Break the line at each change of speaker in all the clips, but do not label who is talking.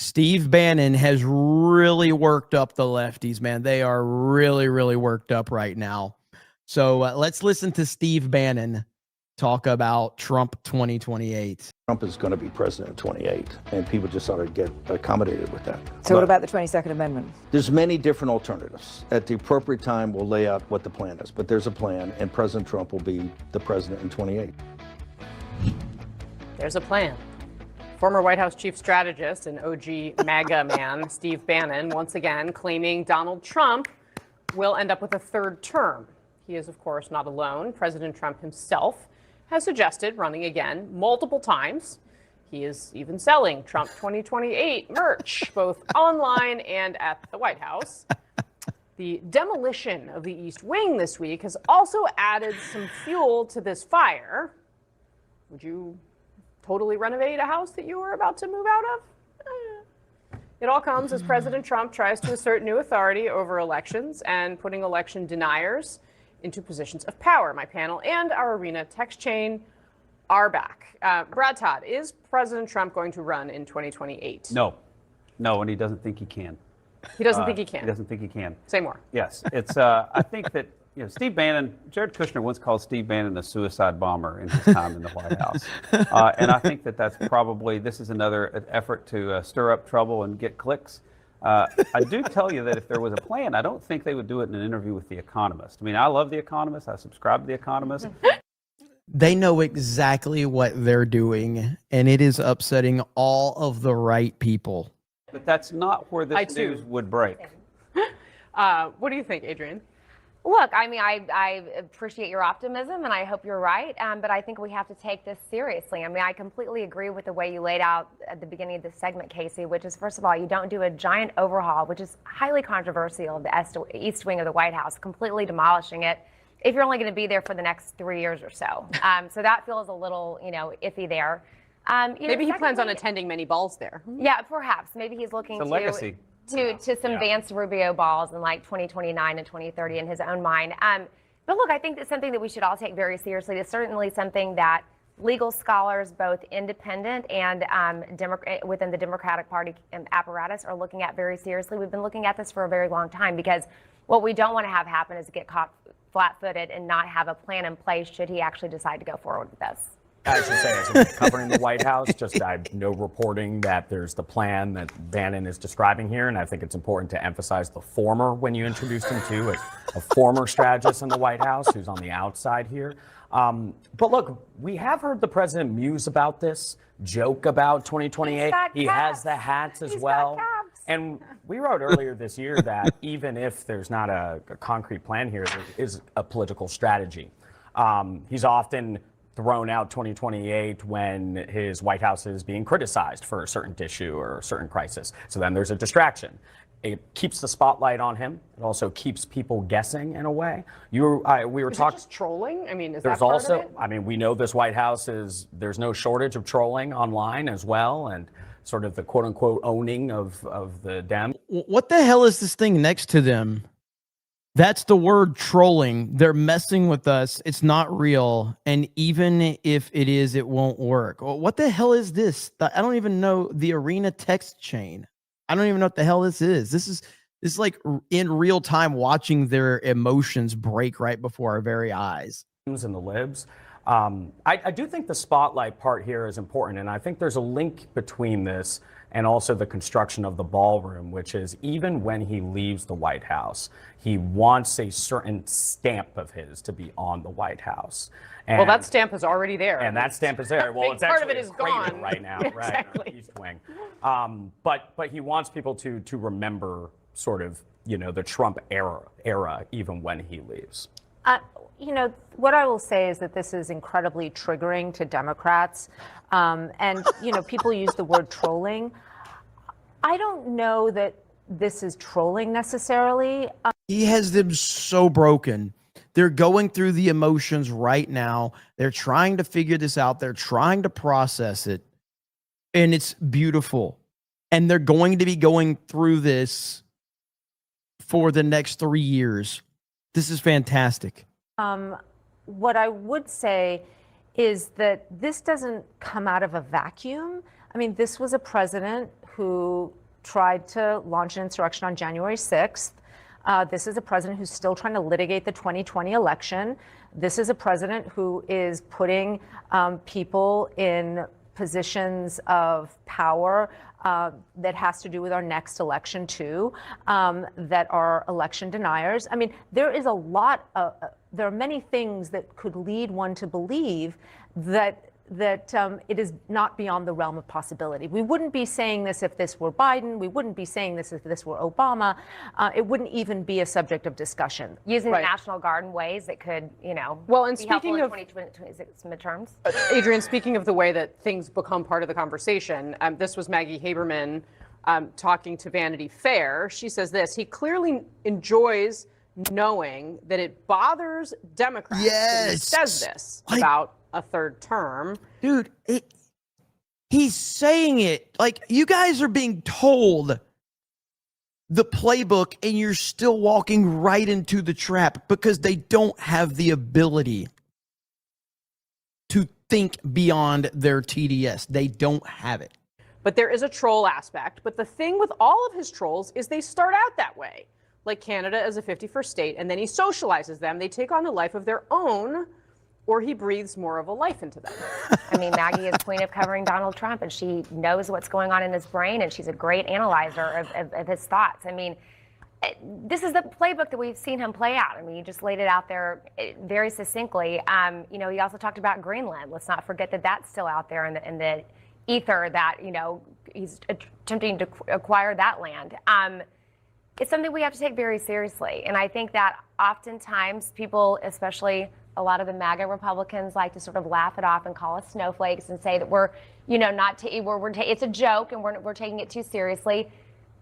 Steve Bannon has really worked up the lefties, man. They are really, really worked up right now. So let's listen to Steve Bannon talk about Trump 2028.
Trump is going to be president in 28, and people just ought to get accommodated with that.
So what about the 22nd Amendment?
There's many different alternatives. At the appropriate time, we'll lay out what the plan is, but there's a plan, and President Trump will be the president in 28.
There's a plan. Former White House chief strategist and OG MAGA man Steve Bannon once again claiming Donald Trump will end up with a third term. He is, of course, not alone. President Trump himself has suggested running again multiple times. He is even selling Trump 2028 merch, both online and at the White House. The demolition of the East Wing this week has also added some fuel to this fire. Would you totally renovate a house that you were about to move out of? It all comes as President Trump tries to assert new authority over elections and putting election deniers into positions of power. My panel and our arena text chain are back. Brad Todd, is President Trump going to run in 2028?
No, and he doesn't think he can.
He doesn't think he can.
He doesn't think he can.
Say more.
Yes, it's. I think that Steve Bannon, Jared Kushner once called Steve Bannon a suicide bomber in his time in the White House, and I think that that's probably this is another effort to stir up trouble and get clicks. I do tell you that if there was a plan, I don't think they would do it in an interview with The Economist. I mean, I love The Economist. I subscribe to The Economist.
They know exactly what they're doing, and it is upsetting all of the right people.
But that's not where this news would break.
What do you think, Adrienne?
Look, I mean, I appreciate your optimism, and I hope you're right. But I think we have to take this seriously. I mean, I completely agree with the way you laid out at the beginning of this segment, Casey, which is, first of all, you don't do a giant overhaul, which is highly controversial, of the East Wing of the White House, completely demolishing it, if you're only going to be there for the next 3 years or so. So that feels a little, iffy there.
Maybe he plans on attending many balls there.
Yeah, perhaps. Maybe he's looking
It's a legacy.
to some Vance Rubio balls in like 2029 and 2030 in his own mind. But look, I think that's something that we should all take very seriously. It's certainly something that legal scholars, both independent and within the Democratic Party apparatus, are looking at very seriously. We've been looking at this for a very long time because what we don't want to have happen is get caught flat-footed and not have a plan in place should he actually decide to go forward with this.
I should say, as I'm covering the White House, I know reporting that there's the plan that Bannon is describing here, and I think it's important to emphasize the former when you introduced him to as a former strategist in the White House who's on the outside here. But look, we have heard the president muse about this, joke about 2028. He has the hats as well. And we wrote earlier this year that even if there's not a concrete plan here, there is a political strategy. He's often thrown out 2028 when his White House is being criticized for a certain issue or a certain crisis. So then there's a distraction. It keeps the spotlight on him. It also keeps people guessing in a way. We were talking
just trolling. I mean, is
there's
that part
also,
of it?
I mean, we know this White House there's no shortage of trolling online as well, and sort of the quote unquote owning of the Dems.
What the hell is this thing next to them? That's the word trolling. They're messing with us. It's not real. And even if it is, it won't work. What the hell is this? I don't even know the arena text chain. I don't even know what the hell this is. This is like in real time watching their emotions break right before our very eyes.
And the libs. I do think the spotlight part here is important, and I think there's a link between this and also the construction of the ballroom, which is even when he leaves the White House, he wants a certain stamp of his to be on the White House. And,
well, that stamp is already there.
And that stamp is there. Well, it's
part
actually
of it is
gone right now, right?
Exactly.
On the East Wing. But he wants people to remember sort of the Trump era even when he leaves.
What I will say is that this is incredibly triggering to Democrats. And people use the word trolling. I don't know that this is trolling necessarily.
He has them so broken. They're going through the emotions right now. They're trying to figure this out. They're trying to process it. And it's beautiful. And they're going to be going through this for the next 3 years. This is fantastic.
What I would say is that this doesn't come out of a vacuum. I mean, this was a president who tried to launch an insurrection on January 6th. This is a president who's still trying to litigate the 2020 election. This is a president who is putting people in positions of power that has to do with our next election too, that are election deniers. I mean, there are many things that could lead one to believe that it is not beyond the realm of possibility. We wouldn't be saying this if this were Biden. We wouldn't be saying this if this were Obama. It wouldn't even be a subject of discussion.
Using the National Guard in ways that could,
well, and
be helpful
speaking
in
of
2026 midterms.
Adrian, speaking of the way that things become part of the conversation, this was Maggie Haberman talking to Vanity Fair. She says this: he clearly enjoys knowing that it bothers Democrats. That he says this about a third term.
Dude, he's saying it like you guys are being told the playbook and you're still walking right into the trap because they don't have the ability to think beyond their TDS. They don't have it.
But there is a troll aspect. But the thing with all of his trolls is they start out that way, like Canada as a 51st state, and then he socializes them. They take on a life of their own, or he breathes more of a life into them.
I mean, Maggie is queen of covering Donald Trump, and she knows what's going on in his brain, and she's a great analyzer of his thoughts. I mean, this is the playbook that we've seen him play out. I mean, he just laid it out there very succinctly. He also talked about Greenland. Let's not forget that that's still out there in the ether, that, he's attempting to acquire that land. It's something we have to take very seriously. And I think that oftentimes people, especially a lot of the MAGA Republicans, like to sort of laugh it off and call us snowflakes and say that we're, it's a joke and we're taking it too seriously.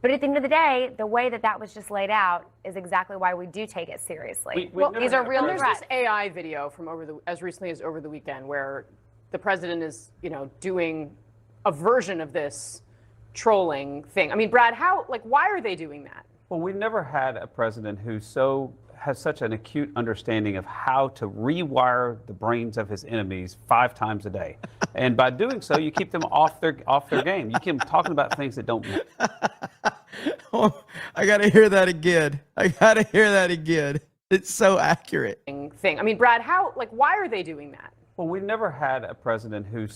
But at the end of the day, the way that was just laid out is exactly why we do take it seriously. These are real threats.
There's this AI video from as recently as over the weekend where the president is, doing a version of this trolling thing. I mean, Brad, why are they doing that?
Well, we've never had a president who has such an acute understanding of how to rewire the brains of his enemies 5 times a day. And by doing so, you keep them off their game. You keep them talking about things that don't matter.
Oh, I got to hear that again. It's so accurate.
Thing. I mean, Brad, why are they doing that?
Well, we've never had a president who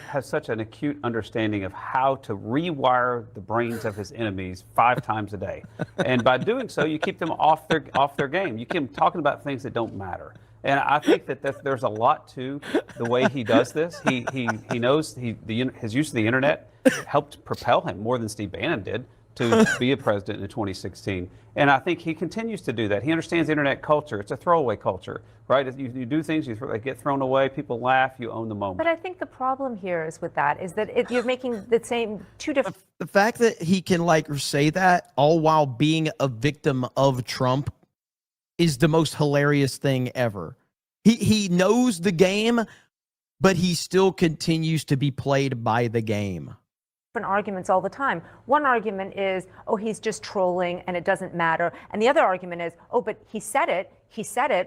has such an acute understanding of how to rewire the brains of his enemies 5 times a day. And by doing so, you keep them off their game. You keep them talking about things that don't matter. And I think that there's a lot to the way he does this. He knows his use of the internet helped propel him more than Steve Bannon did to be a president in 2016. And I think he continues to do that. He understands internet culture. It's a throwaway culture, right? You do things, they get thrown away, people laugh, you own the moment.
But I think the problem here is that you're making the same two different.
The fact that he can say that all while being a victim of Trump is the most hilarious thing ever. He knows the game, but he still continues to be played by the game.
Arguments all the time. One argument is, oh, he's just trolling and it doesn't matter. And the other argument is, oh, but he said it.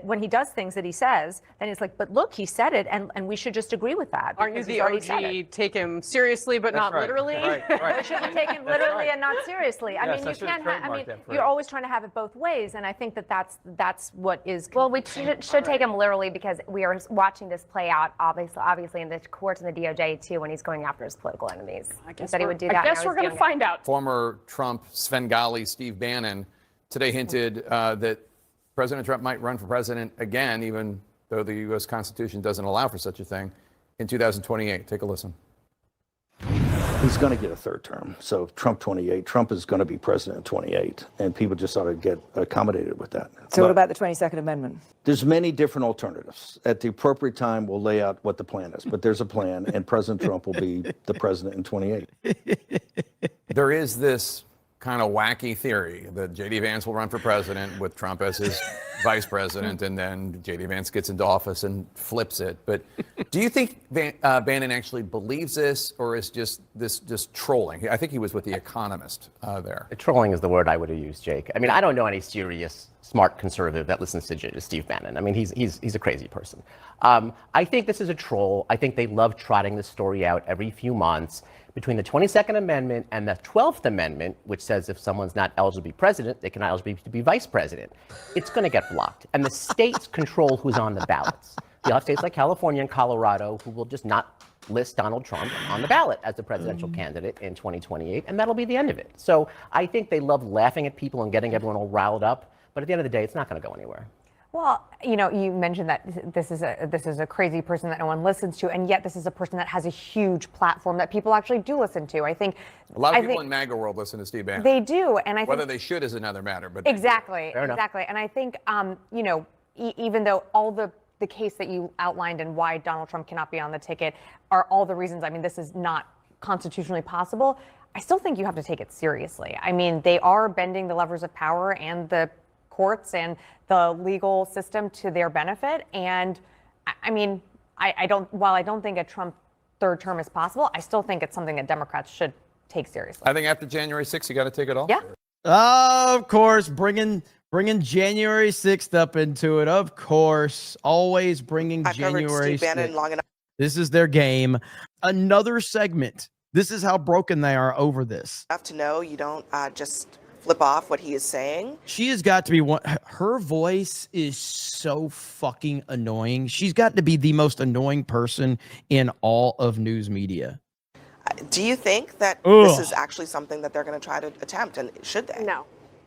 When he does things that he says, then it's like, but look, he said it, and we should just agree with that.
Aren't you the OG, take him seriously but not literally?
Right. It should be taken literally and not seriously. I mean, you can't you're always trying to have it both ways, and I think that's what is.
Well, we should take him literally because we are watching this play out, obviously in the courts and the DOJ too, when he's going after his political enemies.
I guess
he would do that.
I guess we're going to find out.
Former Trump Svengali Steve Bannon today hinted that President Trump might run for president again, even though the U.S. Constitution doesn't allow for such a thing, in 2028. Take a listen.
He's going to get a third term. So Trump 28, Trump is going to be president in 28, and people just ought to get accommodated with that.
So what about the 22nd Amendment?
There's many different alternatives. At the appropriate time, we'll lay out what the plan is, but there's a plan, and President Trump will be the president in 28.
There is this kind of wacky theory that J.D. Vance will run for president with Trump as his vice president, and then J.D. Vance gets into office and flips it. But do you think Bannon actually believes this, or is this just trolling? I think he was with The Economist there.
Trolling is the word I would have used, Jake. I mean, I don't know any serious, smart conservative that listens to Steve Bannon. I mean, he's a crazy person. I think this is a troll. I think they love trotting this story out every few months between the 22nd Amendment and the 12th Amendment, which says if someone's not eligible to be president, they cannot eligible to be vice president. It's going to get blocked. And the states control who's on the ballots. You'll have states like California and Colorado who will just not list Donald Trump on the ballot as the presidential candidate in 2028, and that'll be the end of it. So I think they love laughing at people and getting everyone all riled up, but at the end of the day, it's not going to go anywhere.
Well, you know, you mentioned that this is a crazy person that no one listens to, and yet this is a person that has a huge platform that people actually do listen to. I think
a lot of people in MAGA world listen to Steve Bannon.
They do, and I
whether
think
they should is another matter. But
exactly. And I think you know, even though all the case that you outlined and why Donald Trump cannot be on the ticket are all the reasons. I mean, this is not constitutionally possible. I still think you have to take it seriously. I mean, they are bending the levers of power and the courts and the legal system to their benefit. And I mean, while I don't think a Trump third term is possible, I still think it's something that Democrats should take seriously.
I think after January 6th, you got to take it all.
Yeah.
Of course, bringing January 6th up into it. Of course, always bringing January 6th. This is their game. Another segment. This is how broken they are over this.
Enough to know you don't just flip off what he is saying.
She has got to be one. Her voice is so fucking annoying. She's got to be the most annoying person in all of news media.
Do you think that this is actually something that they're going to try to attempt, and should they?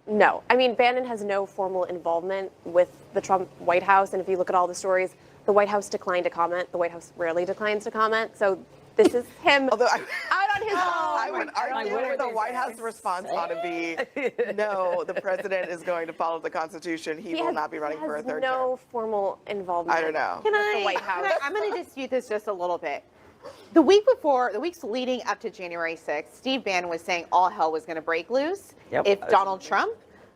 No. I mean, Bannon has no formal involvement with the Trump White House, and if you look at all the stories, the White House declined to comment. The White House rarely declines to comment, so this is him
Although
out on his own.
I would argue the White House response ought to be, no, the president is going to follow the Constitution. He will not be running for a third term.
No formal involvement.
I don't know.
With the White House.
I'm going to dispute this just a little bit. The weeks leading up to January 6th, Steve Bannon was saying all hell was going to break loose if Donald Trump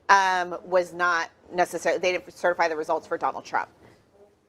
was not necessarily, they didn't certify the results for Donald Trump.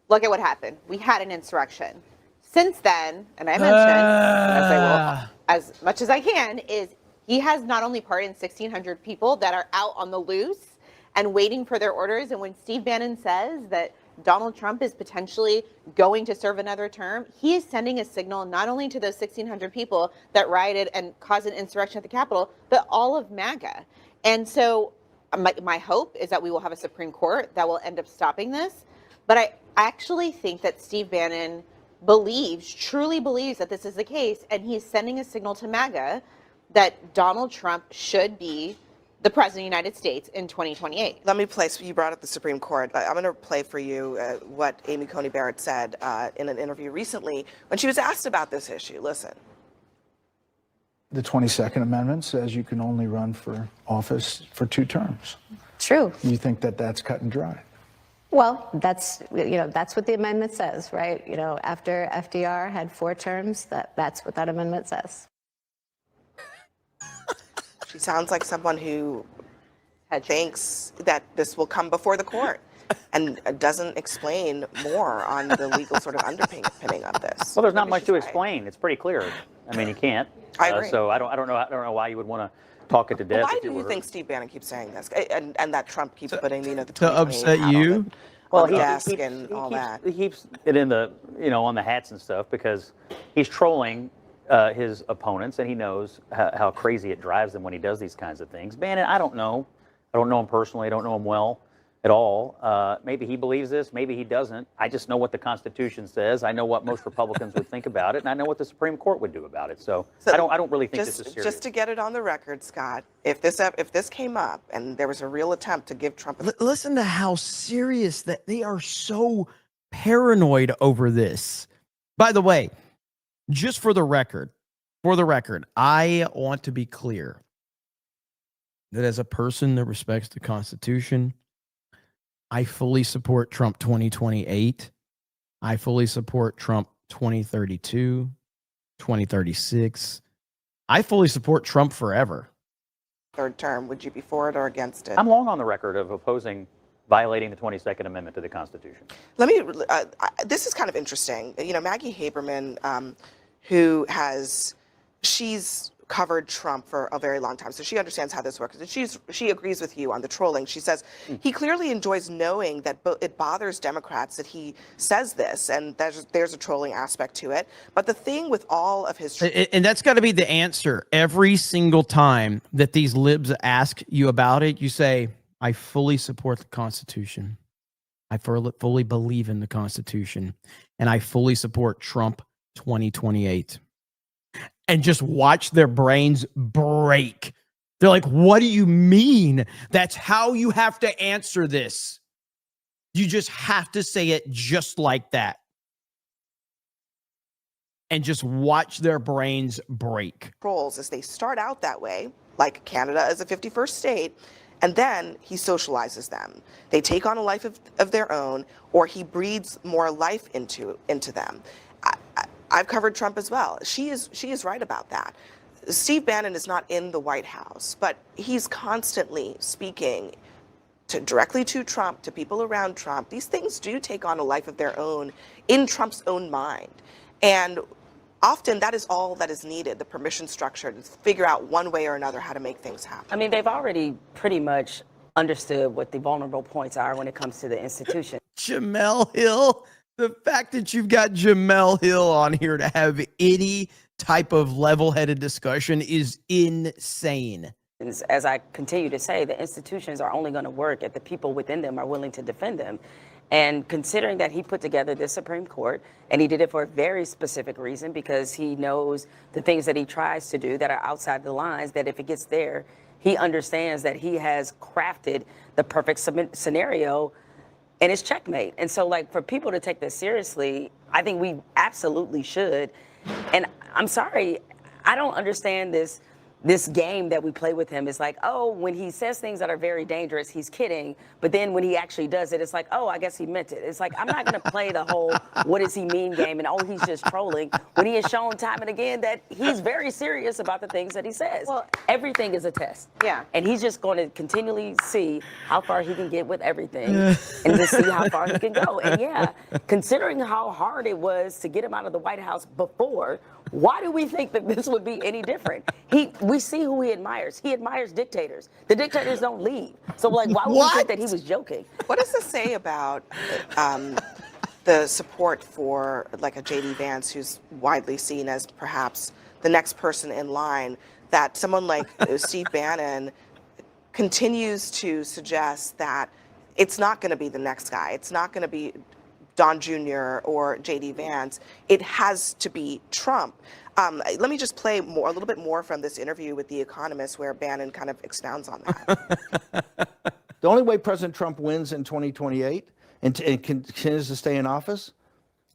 Look at what happened. We had an insurrection. Since then, and I mentioned, as I will, as much as I can, is he has not only pardoned 1,600 people that are out on the loose and waiting for their orders. And when Steve Bannon says that Donald Trump is potentially going to serve another term, he is sending a signal not only to those 1,600 people that rioted and caused an insurrection at the Capitol, but all of MAGA. And so my hope is that we will have a Supreme Court that will end up stopping this. But I actually think that Steve Bannon truly believes that this is the case, and he's sending a signal to MAGA that Donald Trump should be the president of the United States in 2028.
Let me play, you brought up the Supreme Court. I'm going to play for you what Amy Coney Barrett said in an interview recently when she was asked about this issue. Listen.
The 22nd Amendment says you can only run for office for 2 terms.
True.
You think that that's cut and dry?
Well, that's what the amendment says, right? You know, after FDR had 4 terms, that's what that amendment says.
She sounds like someone who thinks that this will come before the court and doesn't explain more on the legal sort of underpinning of this.
Well, there's not much to explain. It's pretty clear. I mean, you can't.
I agree.
So I don't know why you would want to talk it to death.
Why do you think Steve Bannon keeps saying this, and that Trump keeps putting the
to upset you?
Well, all that.
He keeps it in the on the hats and stuff because he's trolling his opponents, and he knows how crazy it drives them when he does these kinds of things. Bannon, I don't know him personally. I don't know him well at all. Maybe he believes this, maybe he doesn't. I just know what the Constitution says. I know what most Republicans would think about it, and I know what the Supreme Court would do about it. So I don't really think this is serious.
Just to get it on the record, Scott, if this came up and there was a real attempt to give Trump
listen to how serious that they are, so paranoid over this. By the way, just for the record, I want to be clear that as a person that respects the Constitution, I fully support Trump 2028. I fully support Trump 2032, 2036. I fully support Trump forever.
Third term, would you be for it or against it?
I'm long on the record of opposing violating the 22nd Amendment to the Constitution.
This is kind of interesting. You know, Maggie Haberman, she's covered Trump for a very long time, so she understands how this works. And she agrees with you on the trolling. She says he clearly enjoys knowing that it bothers Democrats that he says this, and there's a trolling aspect to it. But the thing with all of his
and that's got to be the answer every single time that these libs ask you about it. You say, "I fully support the Constitution. I fully believe in the Constitution, and I fully support Trump 2028." And just watch their brains break. They're like, what do you mean? That's how you have to answer this. You just have to say it just like that. And just watch their brains break.
Trolls as they start out that way, like Canada as a 51st state, and then he socializes them. They take on a life of their own, or he breathes more life into them. I've covered Trump as well. She is right about that. Steve Bannon is not in the White House, but he's constantly speaking directly to Trump, to people around Trump. These things do take on a life of their own in Trump's own mind. And often that is all that is needed, the permission structure, to figure out one way or another how to make things happen.
I mean, they've already pretty much understood what the vulnerable points are when it comes to the institution.
Jamel Hill. The fact that you've got Jamel Hill on here to have any type of level-headed discussion is insane.
As I continue to say, the institutions are only going to work if the people within them are willing to defend them. And considering that he put together this Supreme Court, and he did it for a very specific reason, because he knows the things that he tries to do that are outside the lines, that if it gets there, he understands that he has crafted the perfect scenario, and it's checkmate. And so, like, for people to take this seriously, I think we absolutely should. And I'm sorry, I don't understand this game that we play with him. Is like, oh, when he says things that are very dangerous, he's kidding. But then when he actually does it, it's like, oh, I guess he meant it. It's like, I'm not going to play the whole what does he mean game and, oh, he's just trolling, when he has shown time and again that he's very serious about the things that he says. Well, everything is a test.
Yeah.
And he's just going to continually see how far he can get with everything and just see how far he can go. And yeah, considering how hard it was to get him out of the White House before, why do we think that this would be any different? We see who he admires. He admires dictators. The dictators don't leave. So, like, why would we think that he was joking?
What does this say about the support for, like, a J.D. Vance, who's widely seen as perhaps the next person in line, that someone like Steve Bannon continues to suggest that it's not going to be the next guy. It's not going to be Don Jr. or J.D. Vance. It has to be Trump. Let me just play a little bit more from this interview with The Economist, where Bannon kind of expounds on that.
The only way President Trump wins in 2028 and continues to stay in office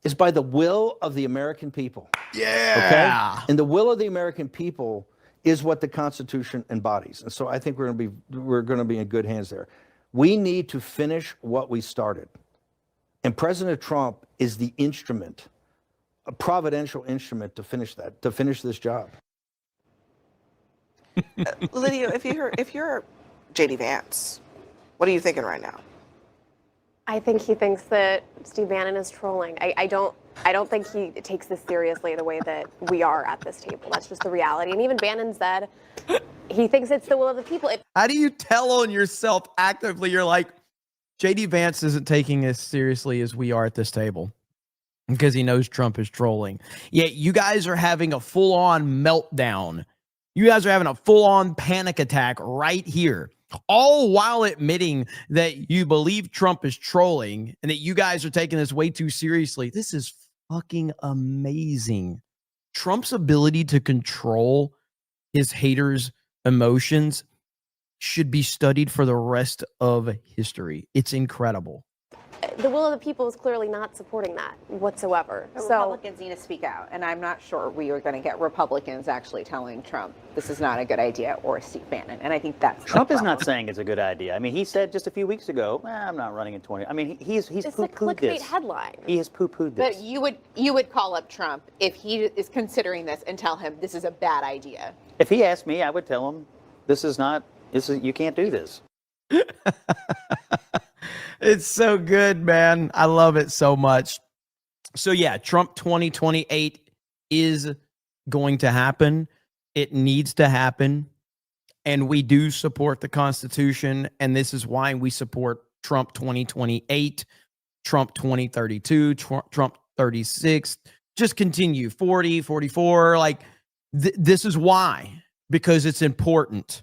is by the will of the American people.
Yeah.
Okay? And the will of the American people is what the Constitution embodies. And so I think we're going to be in good hands there. We need to finish what we started. And President Trump is the instrument, a providential instrument to finish this job.
Lydia, if you're J.D. Vance, what are you thinking right now?
I think he thinks that Steve Bannon is trolling. I don't think he takes this seriously the way that we are at this table. That's just the reality. And even Bannon said he thinks it's the will of the people.
How do you tell on yourself actively? You're like, J.D. Vance isn't taking as seriously as we are at this table because he knows Trump is trolling. Yet you guys are having a full-on meltdown. You guys are having a full-on panic attack right here, all while admitting that you believe Trump is trolling and that you guys are taking this way too seriously. This is fucking amazing. Trump's ability to control his haters' emotions should be studied for the rest of history. It's incredible.
The will of the people is clearly not supporting that whatsoever.
The
So
Republicans need to speak out, and I'm not sure we are going to get Republicans actually telling Trump this is not a good idea, or Steve Bannon. And I think that's
Trump is not saying it's a good idea. I mean, he said just a few weeks ago, I'm not running in 20. I mean, he's
it's a
poo-pooed
clickbait
this.
headline.
He has poo-pooed this.
But you would call up Trump if he is considering this and tell him this is a bad idea.
If he asked me, I would tell him you can't do this.
It's so good, man. I love it so much. So yeah, Trump 2028 is going to happen. It needs to happen. And we do support the Constitution. And this is why we support Trump 2028, Trump 2032, Trump 36. Just continue 40, 44. Like, this is why, because it's important.